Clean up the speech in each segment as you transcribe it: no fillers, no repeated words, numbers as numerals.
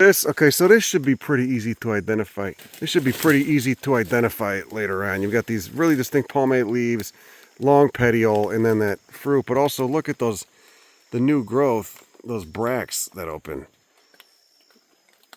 So this should be pretty easy to identify. This should be pretty easy to identify later on. You've got these really distinct palmate leaves, long petiole, and then that fruit. But also look at the new growth, those bracts that open.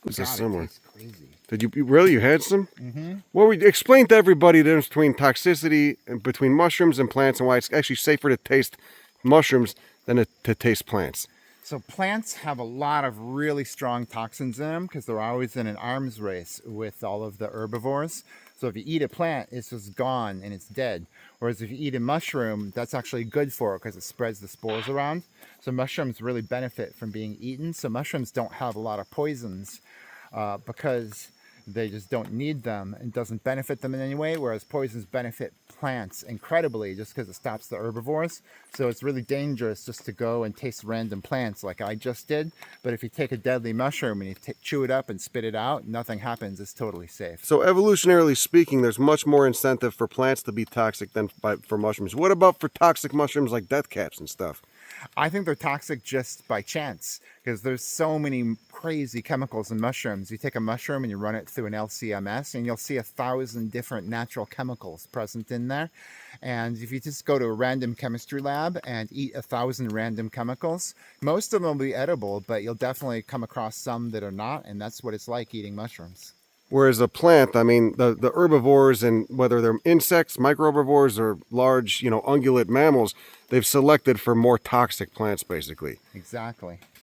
This is similar. It crazy. Did you really? You had some? Mm-hmm. Well, we explain to everybody the difference between toxicity and between mushrooms and plants, and why it's actually safer to taste mushrooms than to taste plants. So plants have a lot of really strong toxins in them because they're always in an arms race with all of the herbivores. So if you eat a plant, it's just gone and it's dead. Whereas if you eat a mushroom, that's actually good for it because it spreads the spores around. So mushrooms really benefit from being eaten. So mushrooms don't have a lot of poisons because they just don't need them and doesn't benefit them in any way, whereas poisons benefit plants incredibly just because it stops the herbivores. So it's really dangerous just to go and taste random plants like I just did. But if you take a deadly mushroom and you chew it up and spit it out, nothing happens. It's totally safe. So evolutionarily speaking, there's much more incentive for plants to be toxic than for mushrooms. What about for toxic mushrooms like death caps and stuff? I think they're toxic just by chance because there's so many crazy chemicals in mushrooms. You take a mushroom and you run it through an LCMS and you'll see 1,000 different natural chemicals present in there. And if you just go to a random chemistry lab and eat 1,000 random chemicals, most of them will be edible, but you'll definitely come across some that are not. And that's what it's like eating mushrooms. Whereas a plant, I mean, the herbivores, and whether they're insects, microherbivores, or large, ungulate mammals, they've selected for more toxic plants, basically. Exactly.